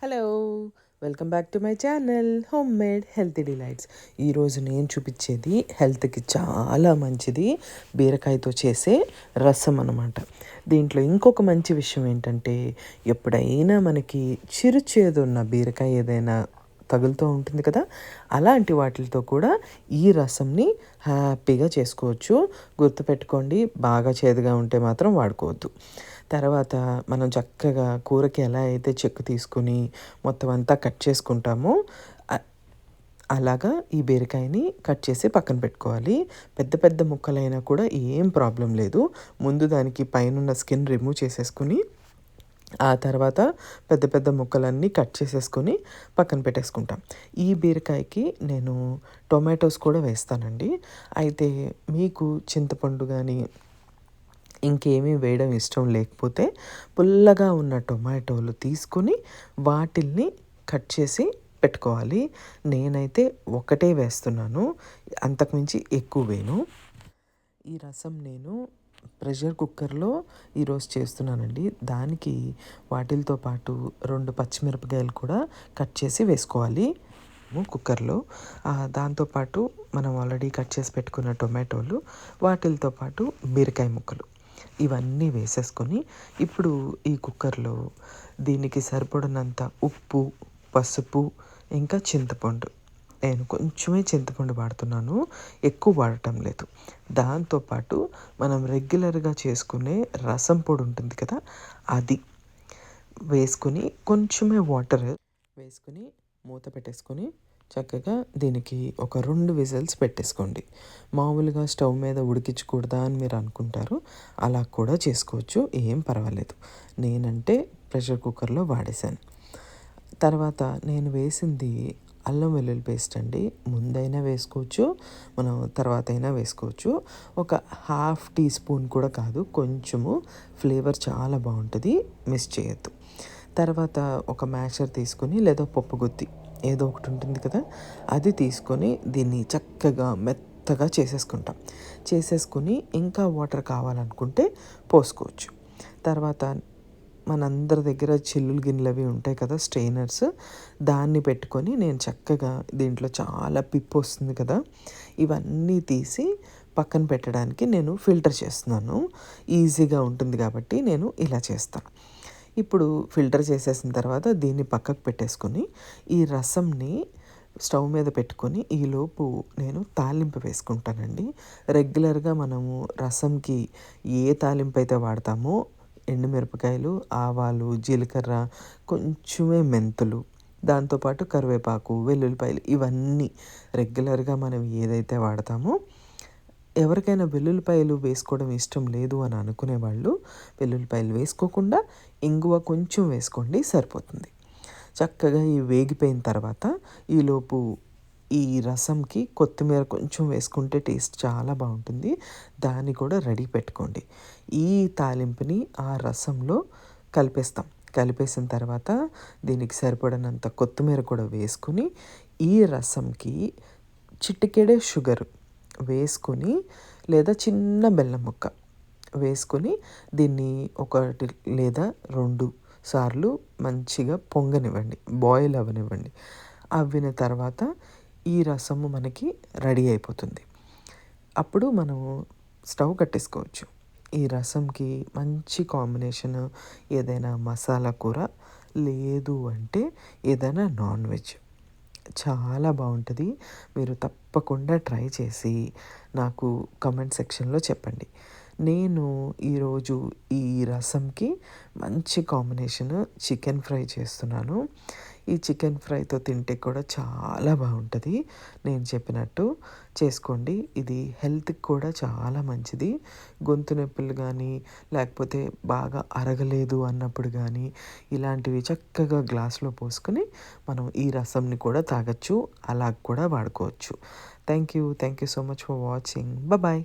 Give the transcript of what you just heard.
Hello! Welcome back to my channel home made healthy delights. ఈరోజు నేను చూపించేది హెల్త్కి చాలా మంచిది బీరకాయతో చేసే రసం అన్నమాట. దీంట్లో ఇంకొక మంచి విషయం ఏంటంటే, ఎప్పుడైనా మనకి చిరుచేదు ఉన్న బీరకాయ ఏదైనా తగులుతూ ఉంటుంది కదా, అలాంటి వాటితో కూడా ఈ రసంని హ్యాపీగా చేసుకోవచ్చు. గుర్తుపెట్టుకోండి, బాగా చేదుగా ఉంటే మాత్రం వాడుకోవద్దు. తర్వాత మనం చక్కగా కూరకి ఎలా అయితే చెక్కు తీసుకుని మొత్తం అంతా కట్ చేసుకుంటామో అలాగా ఈ బీరకాయని కట్ చేసి పక్కన పెట్టుకోవాలి. పెద్ద పెద్ద ముక్కలైనా కూడా ఏం ప్రాబ్లం లేదు. ముందు దానికి పైనున్న స్కిన్ రిమూవ్ చేసేసుకుని ఆ తర్వాత పెద్ద పెద్ద ముక్కలన్నీ కట్ చేసేసుకొని పక్కన పెట్టేసుకుంటాం. ఈ బీరకాయకి నేను టొమాటోస్ కూడా వేస్తానండి. అయితే మీకు చింతపండు కానీ ఇంకేమీ వేయడం ఇష్టం లేకపోతే పుల్లగా ఉన్న టొమాటోలు తీసుకొని వాటిల్ని కట్ చేసి పెట్టుకోవాలి. నేనైతే ఒకటే వేస్తున్నాను, అంతకుమించి ఎక్కువ వేయను. ఈ రసం నేను ప్రెషర్ కుక్కర్లో ఈరోజు చేస్తున్నానండి. దానికి వాటితో పాటు 2 పచ్చిమిరపకాయలు కూడా కట్ చేసి వేసుకోవాలి కుక్కర్లో. దాంతోపాటు మనం ఆల్రెడీ కట్ చేసి పెట్టుకున్న టొమాటోలు, వాటితో పాటు బీరకాయ ముక్కలు ఇవన్నీ వేసేసుకొని ఇప్పుడు ఈ కుక్కర్లో దీనికి సరిపడినంత ఉప్పు, పసుపు, ఇంకా చింతపండు. నేను కొంచెమే చింతపండు వాడుతున్నాను, ఎక్కువ వాడటం లేదు. దాంతోపాటు మనం రెగ్యులర్గా చేసుకునే రసం పొడి ఉంటుంది కదా, అది వేసుకుని కొంచెమే వాటర్ వేసుకుని మూత పెట్టేసుకొని చక్కగా దీనికి ఒక 2 విజిల్స్ పెట్టేసుకోండి. మామూలుగా స్టవ్ మీద ఉడికించకూడదా అని మీరు అనుకుంటారు, అలా కూడా చేసుకోవచ్చు, ఏం పర్వాలేదు. నేనంటే ప్రెషర్ కుక్కర్లో వాడేశాను. తర్వాత నేను వేసింది అల్లం వెల్లుల్లి పేస్ట్ అండి. ముందైనా వేసుకోవచ్చు, మనం తర్వాత అయినా వేసుకోవచ్చు. ఒక 1/2 టీ స్పూన్ కూడా కాదు, కొంచెము. ఫ్లేవర్ చాలా బాగుంటుంది, మిస్ చేయొద్దు. తర్వాత ఒక మ్యాషర్ తీసుకొని లేదా పప్పు గుత్తి ఏదో ఒకటి ఉంటుంది కదా, అది తీసుకొని దీన్ని చక్కగా మెత్తగా చేసేసుకుని ఇంకా వాటర్ కావాలనుకుంటే పోసుకోవచ్చు. తర్వాత మనందరి దగ్గర చిల్లులు గిన్నెలు అవి ఉంటాయి కదా, స్ట్రెయినర్స్, దాన్ని పెట్టుకొని నేను చక్కగా దీంట్లో చాలా పిప్పు వస్తుంది కదా, ఇవన్నీ తీసి పక్కన పెట్టడానికి నేను ఫిల్టర్ చేస్తున్నాను. ఈజీగా ఉంటుంది కాబట్టి నేను ఇలా చేస్తాను. ఇప్పుడు ఫిల్టర్ చేసేసిన తర్వాత దీన్ని పక్కకు పెట్టేసుకొని ఈ రసంని స్టవ్ మీద పెట్టుకొని ఈలోపు నేను తాలింపు వేసుకుంటానండి. రెగ్యులర్గా మనము రసంకి ఏ తాలింపు అయితే వాడతామో, ఎండుమిరపకాయలు, ఆవాలు, జీలకర్ర, కొంచెమే మెంతులు, దాంతోపాటు కరివేపాకు, వెల్లుల్లిపాయలు, ఇవన్నీ రెగ్యులర్గా మనం ఏదైతే వాడతామో, ఎవరికైనా వెల్లుల్లిపాయలు వేసుకోవడం ఇష్టం లేదు అని అనుకునేవాళ్ళు వెల్లుల్లిపాయలు వేసుకోకుండా ఇంగువ కొంచెం వేసుకోండి, సరిపోతుంది. చక్కగా ఈ వేగిపోయిన తర్వాత ఈలోపు ఈ రసంకి కొత్తిమీర కొంచెం వేసుకుంటే టేస్ట్ చాలా బాగుంటుంది, దాన్ని కూడా రెడీ పెట్టుకోండి. ఈ తాలింపుని ఆ రసంలో కలిపేసిన తర్వాత దీనికి సరిపడినంత కొత్తిమీర కూడా వేసుకుని ఈ రసంకి చిటికెడే షుగర్ వేసుకొని లేదా చిన్న బెల్లం ముక్క వేసుకొని దీన్ని 1 లేదా 2 సార్లు మంచిగా పొంగనివ్వండి, బాయిల్ అవ్వనివ్వండి. అవ్విన తర్వాత ఈ రసము మనకి రెడీ అయిపోతుంది. అప్పుడు మనము స్టవ్ కట్టేసుకోవచ్చు. ఈ రసంకి మంచి కాంబినేషన్ ఏదైనా మసాలా కూర, లేదు అంటే ఏదైనా నాన్ వెజ్, చాలా బాగుంటుంది. మీరు తప్పకుండా ట్రై చేసి నాకు కమెంట్ సెక్షన్లో చెప్పండి. నేను ఈరోజు ఈ రసంకి మంచి కాంబినేషన్ చికెన్ ఫ్రై చేస్తున్నాను. ఈ చికెన్ ఫ్రైతో తింటే కూడా చాలా బాగుంటుంది. నేను చెప్పినట్టు చేసుకోండి, ఇది హెల్త్కి కూడా చాలా మంచిది. గొంతు నొప్పులు కానీ లేకపోతే బాగా అరగలేదు అన్నప్పుడు కానీ ఇలాంటివి చక్కగా గ్లాస్లో పోసుకొని మనం ఈ రసంని కూడా తాగొచ్చు, అలా కూడా వాడుకోవచ్చు. Thank you so much for watching. Bye.